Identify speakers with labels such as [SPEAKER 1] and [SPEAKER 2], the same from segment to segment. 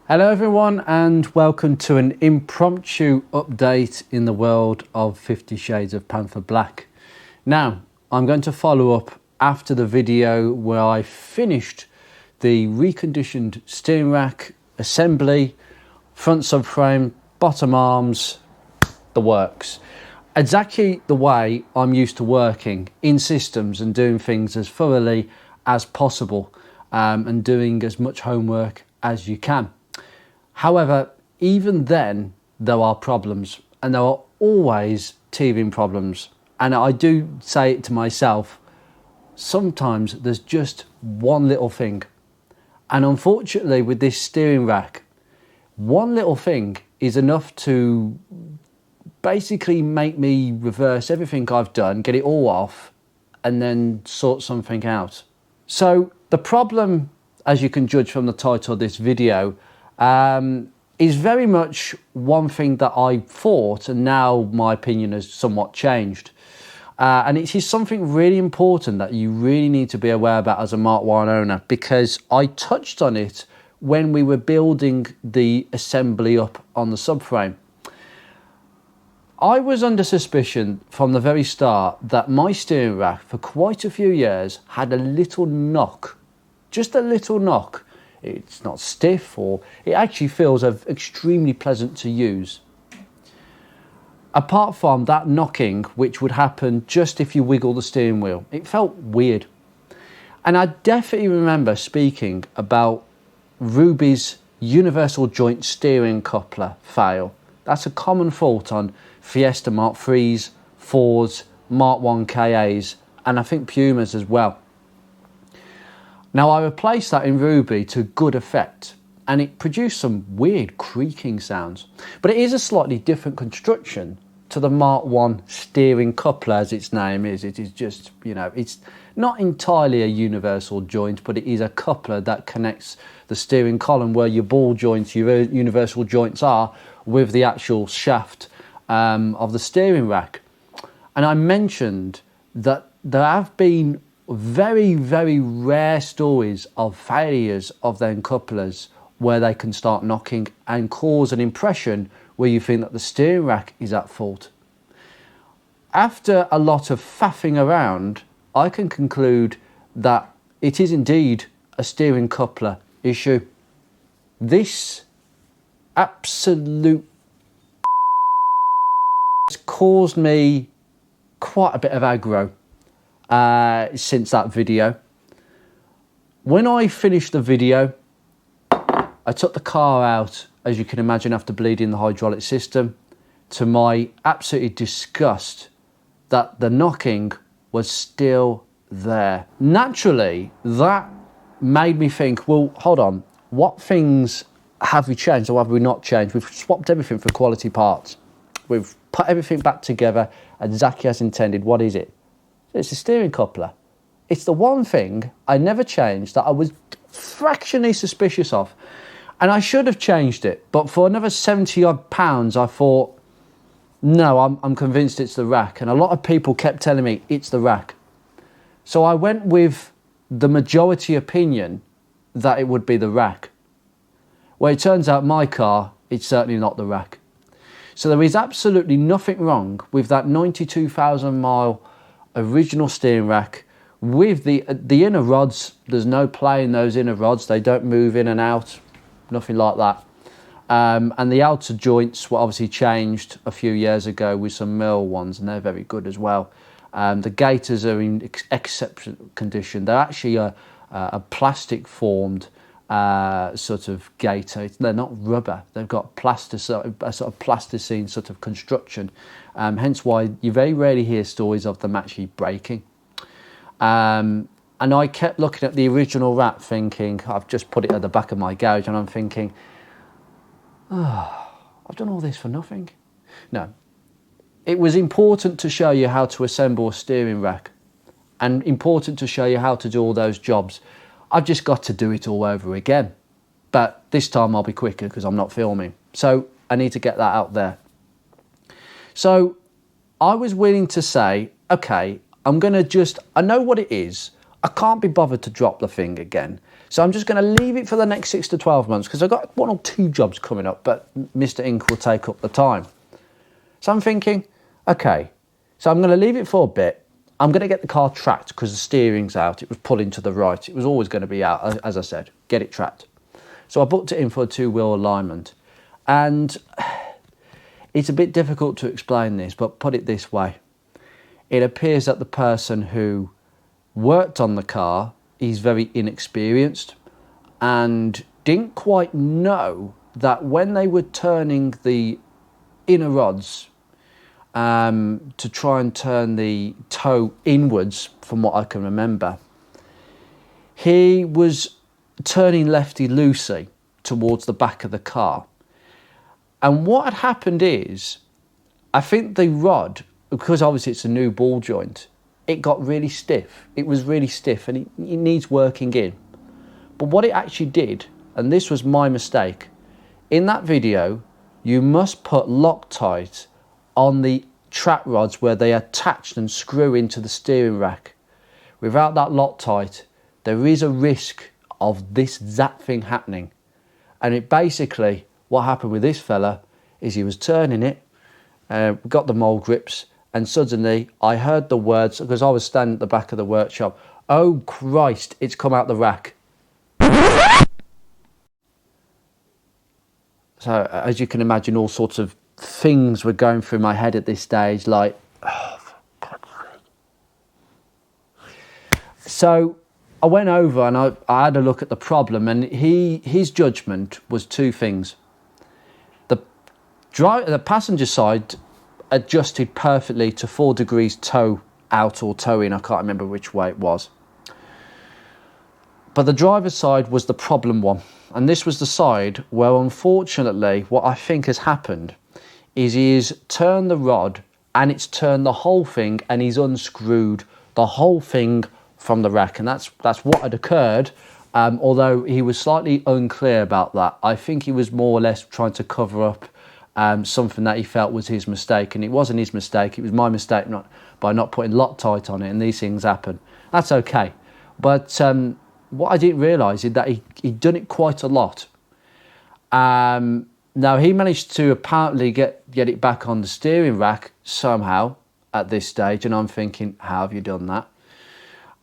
[SPEAKER 1] Hello everyone and welcome to an impromptu update in the world of 50 Shades of Panther Black. Now, I'm going to follow up after the video where I finished the reconditioned steering rack, assembly, front subframe, bottom arms, the works. Exactly the way I'm used to working in systems and doing things as thoroughly as possible and doing as much homework as you can. However, even then, there are problems, and there are always teething problems. And I do say it to myself, sometimes there's just one little thing. And unfortunately, with this steering rack, one little thing is enough to basically make me reverse everything I've done, get it all off, and then sort something out. So the problem, as you can judge from the title of this video, is very much one thing that I thought, and now my opinion has somewhat changed. And it is something really important that you really need to be aware about as a Mark 1 owner, because I touched on it when we were building the assembly up on the subframe. I was under suspicion from the very start that my steering rack for quite a few years had a little knock, just a little knock. It's not stiff, or it actually feels extremely pleasant to use. Apart from that knocking, which would happen just if you wiggle the steering wheel, it felt weird. And I definitely remember speaking about Ruby's universal joint steering coupler fail. That's a common fault on Fiesta Mark 3s, 4s, Mark 1 KAs, and I think Pumas as well. Now, I replaced that in Ruby to good effect, and it produced some weird creaking sounds. But it is a slightly different construction to the Mark 1 steering coupler, as its name is. It is just, it's not entirely a universal joint, but it is a coupler that connects the steering column where your ball joints, your universal joints are, with the actual shaft of the steering rack. And I mentioned that there have been very, very rare stories of failures of them couplers where they can start knocking and cause an impression where you think that the steering rack is at fault. After a lot of faffing around, I can conclude that it is indeed a steering coupler issue. This absolute has caused me quite a bit of aggro since that video. When I finished the video, I took the car out, as you can imagine, after bleeding the hydraulic system, to my absolute disgust that the knocking was still there. Naturally, that made me think, well, hold on, what things have we changed or have we not changed? We've swapped everything for quality parts. We've put everything back together exactly as intended. What is it? It's a steering coupler. It's the one thing I never changed that I was fractionally suspicious of. And I should have changed it, but for another 70 odd pounds, I thought, no, I'm convinced it's the rack. And a lot of people kept telling me it's the rack. So I went with the majority opinion that it would be the rack. Well, it turns out my car, it's certainly not the rack. So there is absolutely nothing wrong with that 92,000 mile original steering rack with the inner rods. There's no play in those inner rods. They don't move in and out, nothing like that. And the outer joints were obviously changed a few years ago with some mill ones, and they're very good as well. The gaiters are in exceptional condition. They're actually a plastic formed sort of gaiter. They're not rubber. They've got a sort of plasticine sort of construction. Hence why you very rarely hear stories of them actually breaking. And I kept looking at the original rack thinking, I've just put it at the back of my garage, and I'm thinking, oh, I've done all this for nothing. No. It was important to show you how to assemble a steering rack, and important to show you how to do all those jobs. I've just got to do it all over again. But this time I'll be quicker because I'm not filming. So I need to get that out there. So I was willing to say, okay, I'm going to I know what it is. I can't be bothered to drop the thing again. So I'm just going to leave it for the next 6 to 12 months because I've got 1 or 2 jobs coming up, but Mr. Ink will take up the time. So I'm thinking, okay, so I'm going to leave it for a bit. I'm going to get the car tracked because the steering's out. It was pulling to the right. It was always going to be out, as I said, get it tracked. So I booked it in for a 2-wheel alignment. And it's a bit difficult to explain this, but put it this way. It appears that the person who worked on the car is very inexperienced and didn't quite know that when they were turning the inner rods to try and turn the toe inwards, from what I can remember, he was turning lefty-loosey towards the back of the car. And what had happened is, I think the rod, because obviously it's a new ball joint, it got really stiff. It was really stiff and it needs working in. But what it actually did, and this was my mistake, in that video, you must put Loctite on the track rods where they attach and screw into the steering rack. Without that Loctite, there is a risk of this exact thing happening. And it basically, what happened with this fella is he was turning it, got the mole grips, and suddenly I heard the words, because I was standing at the back of the workshop, "Oh Christ, it's come out the rack." So as you can imagine, all sorts of things were going through my head at this stage, like, oh, for God's sake. So I went over and I had a look at the problem, and his judgment was 2 things. The passenger side adjusted perfectly to 4 degrees toe out or toe in. I can't remember which way it was. But the driver's side was the problem one. And this was the side where, unfortunately, what I think has happened is he's turned the rod and it's turned the whole thing and he's unscrewed the whole thing from the rack. And that's what had occurred. Although he was slightly unclear about that. I think he was more or less trying to cover up something that he felt was his mistake, and it wasn't his mistake, it was my mistake by not putting Loctite on it, and these things happen. That's okay. But what I didn't realise is that he'd done it quite a lot. Now he managed to apparently get it back on the steering rack somehow at this stage, and I'm thinking, how have you done that?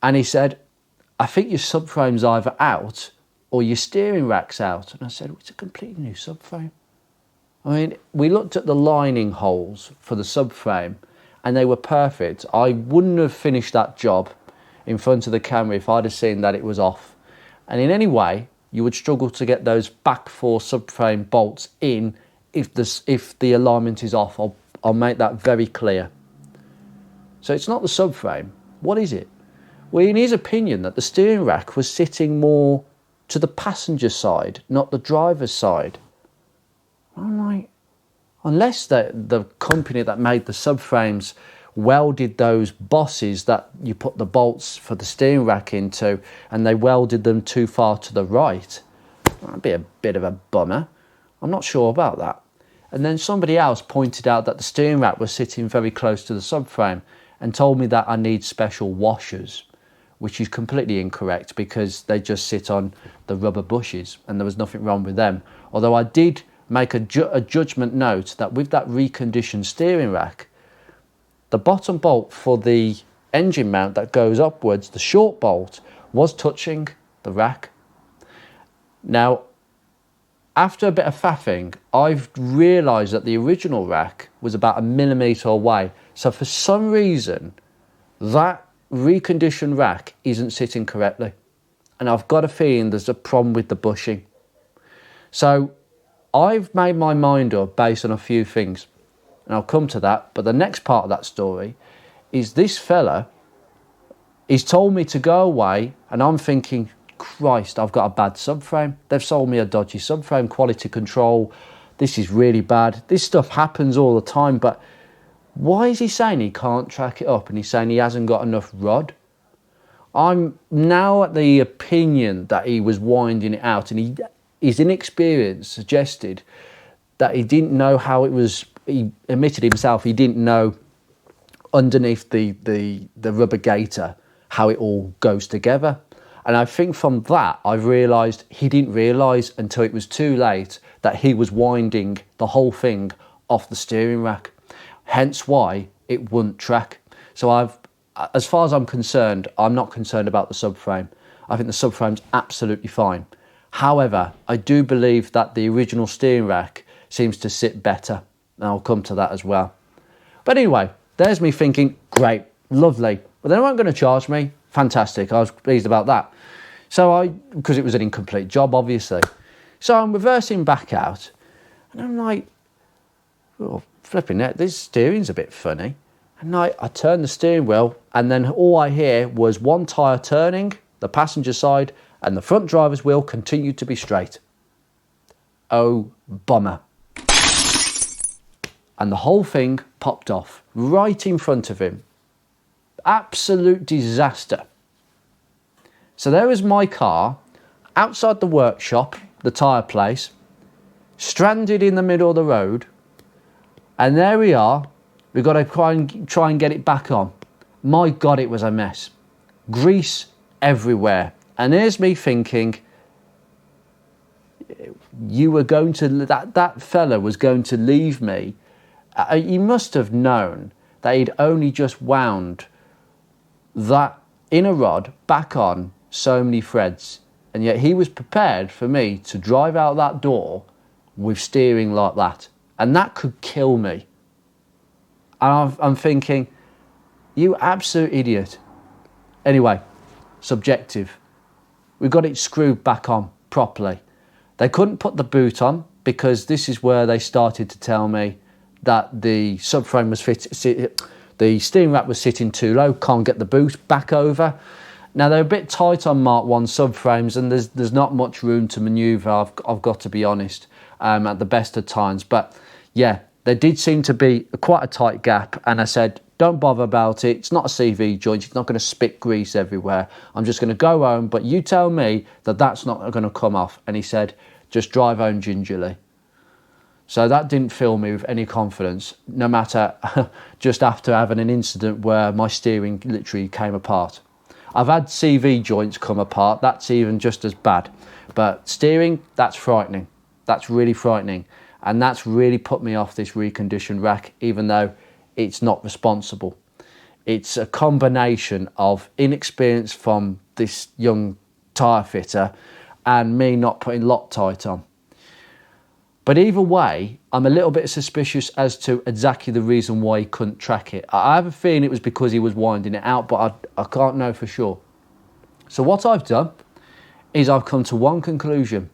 [SPEAKER 1] And he said, "I think your subframe's either out or your steering rack's out." And I said, "It's a completely new subframe." I mean, we looked at the lining holes for the subframe and they were perfect. I wouldn't have finished that job in front of the camera if I'd have seen that it was off. And in any way, you would struggle to get those back 4 subframe bolts in if the alignment is off. I'll make that very clear. So it's not the subframe. What is it? Well, in his opinion, that the steering rack was sitting more to the passenger side, not the driver's side. I'm like, unless the company that made the subframes welded those bosses that you put the bolts for the steering rack into and they welded them too far to the right, that'd be a bit of a bummer. I'm not sure about that. And then somebody else pointed out that the steering rack was sitting very close to the subframe and told me that I need special washers, which is completely incorrect because they just sit on the rubber bushes and there was nothing wrong with them. Although I did make a judgment note that with that reconditioned steering rack, the bottom bolt for the engine mount that goes upwards, the short bolt, was touching the rack. Now, after a bit of faffing, I've realised that the original rack was about 1 millimetre away. So for some reason, that reconditioned rack isn't sitting correctly. And I've got a feeling there's a problem with the bushing. So I've made my mind up based on a few things, and I'll come to that. But the next part of that story is this fella, he's told me to go away, and I'm thinking, Christ, I've got a bad subframe. They've sold me a dodgy subframe, quality control. This is really bad. This stuff happens all the time, but why is he saying he can't track it up and he's saying he hasn't got enough rod? I'm now at the opinion that he was winding it out, and his inexperience suggested that he didn't know how it was. He admitted himself he didn't know underneath the rubber gaiter how it all goes together. And I think from that, I've realised he didn't realise until it was too late that he was winding the whole thing off the steering rack. Hence why it wouldn't track. So as far as I'm concerned, I'm not concerned about the subframe. I think the subframe's absolutely fine. However, I do believe that the original steering rack seems to sit better. And I'll come to that as well. But anyway, there's me thinking, great, lovely. But they weren't going to charge me. Fantastic. I was pleased about that. So because it was an incomplete job, obviously. So I'm reversing back out. And I'm like, oh, flipping it, this steering's a bit funny. And I turn the steering wheel, and then all I hear was one tyre turning, the passenger side, and the front driver's wheel continued to be straight. Oh, bummer. And the whole thing popped off right in front of him. Absolute disaster. So there was my car outside the workshop, the tyre place, stranded in the middle of the road. And there we are. We've got to try and get it back on. My God, it was a mess. Grease everywhere. And here's me thinking, you were going to, that fella was going to leave me. He must have known that he'd only just wound that inner rod back on so many threads. And yet he was prepared for me to drive out that door with steering like that. And that could kill me. And I'm thinking, you absolute idiot. Anyway, subjective. We got it screwed back on properly. They couldn't put the boot on because this is where they started to tell me that the subframe was the steering rack was sitting too low, can't get the boot back over. Now they're a bit tight on Mark 1 subframes, and there's not much room to manoeuvre, I've got to be honest, at the best of times. But yeah, there did seem to be quite a tight gap, and I said, don't bother about it. It's not a CV joint. It's not going to spit grease everywhere. I'm just going to go home, but you tell me that that's not going to come off. And he said, just drive home gingerly. So that didn't fill me with any confidence, no matter just after having an incident where my steering literally came apart. I've had CV joints come apart. That's even just as bad. But steering, that's frightening. That's really frightening. And that's really put me off this reconditioned rack, even though it's not responsible. It's a combination of inexperience from this young tyre fitter and me not putting Loctite on. But either way, I'm a little bit suspicious as to exactly the reason why he couldn't track it. I have a feeling it was because he was winding it out, but I can't know for sure. So what I've done is I've come to one conclusion.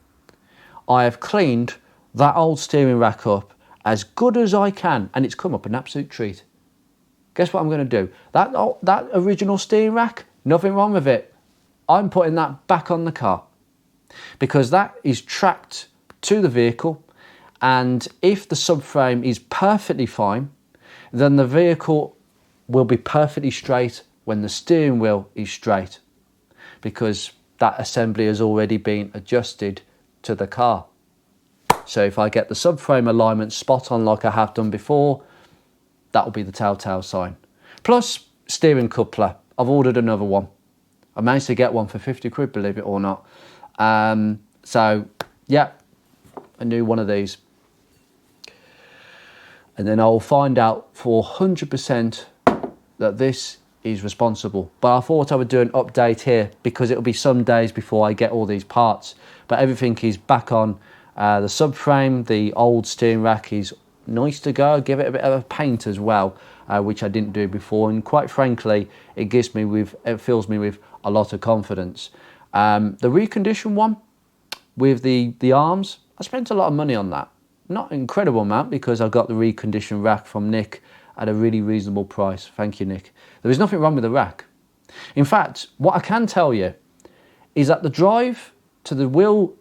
[SPEAKER 1] I have cleaned that old steering rack up as good as I can, and it's come up an absolute treat. Guess what I'm going to do? That original steering rack, nothing wrong with it. I'm putting that back on the car because that is tracked to the vehicle, and if the subframe is perfectly fine, then the vehicle will be perfectly straight when the steering wheel is straight, because that assembly has already been adjusted to the car. So if I get the subframe alignment spot on like I have done before, that will be the telltale sign. Plus, steering coupler. I've ordered another one. I managed to get one for 50 quid, believe it or not. So, yeah, a new one of these. And then I'll find out for 100% that this is responsible. But I thought I would do an update here because it'll be some days before I get all these parts. But everything is back on. The subframe, the old steering rack is nice to go. Give it a bit of a paint as well, which I didn't do before. And quite frankly, it fills me with a lot of confidence. The reconditioned one with the arms, I spent a lot of money on that. Not an incredible amount because I got the reconditioned rack from Nick at a really reasonable price. Thank you, Nick. There is nothing wrong with the rack. In fact, what I can tell you is that the drive to the wheel,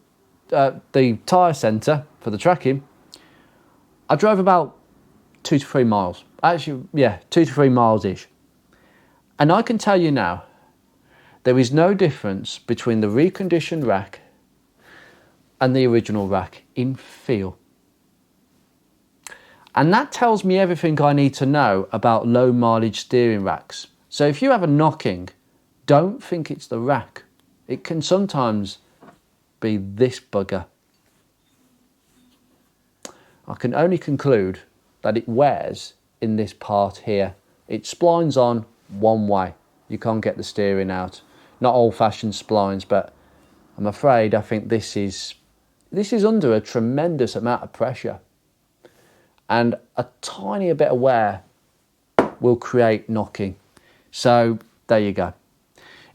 [SPEAKER 1] the tyre centre for the tracking, I drove about 2 to 3 miles. Actually, yeah, 2 to 3 miles-ish. And I can tell you now, there is no difference between the reconditioned rack and the original rack in feel. And that tells me everything I need to know about low mileage steering racks. So if you have a knocking don't think it's the rack. It can sometimes be this bugger. I can only conclude that it wears in this part here. It splines on one way. You can't get the steering out. Not old-fashioned splines, but I'm afraid I think this is under a tremendous amount of pressure. And a tiny bit of wear will create knocking. So there you go.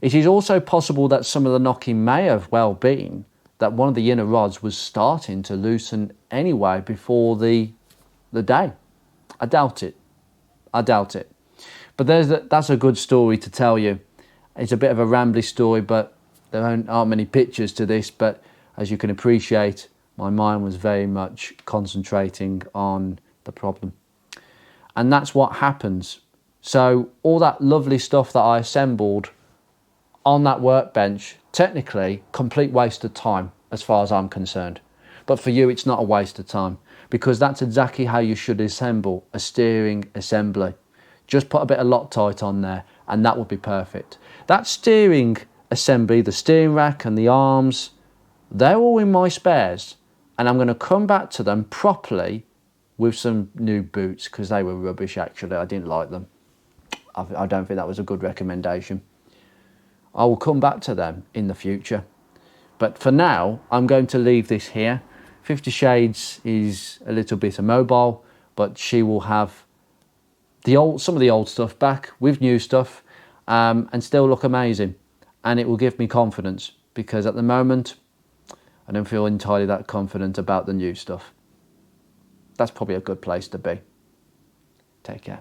[SPEAKER 1] It is also possible that some of the knocking may have well been that one of the inner rods was starting to loosen anyway before the day. I doubt it. I doubt it. But that's a good story to tell you. It's a bit of a rambly story, but there aren't many pictures to this. But as you can appreciate, my mind was very much concentrating on the problem. And that's what happens. So all that lovely stuff that I assembled on that workbench, technically, complete waste of time as far as I'm concerned. But for you, it's not a waste of time, because that's exactly how you should assemble a steering assembly. Just put a bit of Loctite on there and that would be perfect. That steering assembly, the steering rack and the arms, they're all in my spares, and I'm going to come back to them properly with some new boots, because they were rubbish actually. I didn't like them. I don't think that was a good recommendation. I will come back to them in the future. But for now, I'm going to leave this here. 50 Shades is a little bit immobile, but she will have some of the old stuff back with new stuff, and still look amazing. And it will give me confidence, because at the moment, I don't feel entirely that confident about the new stuff. That's probably a good place to be. Take care.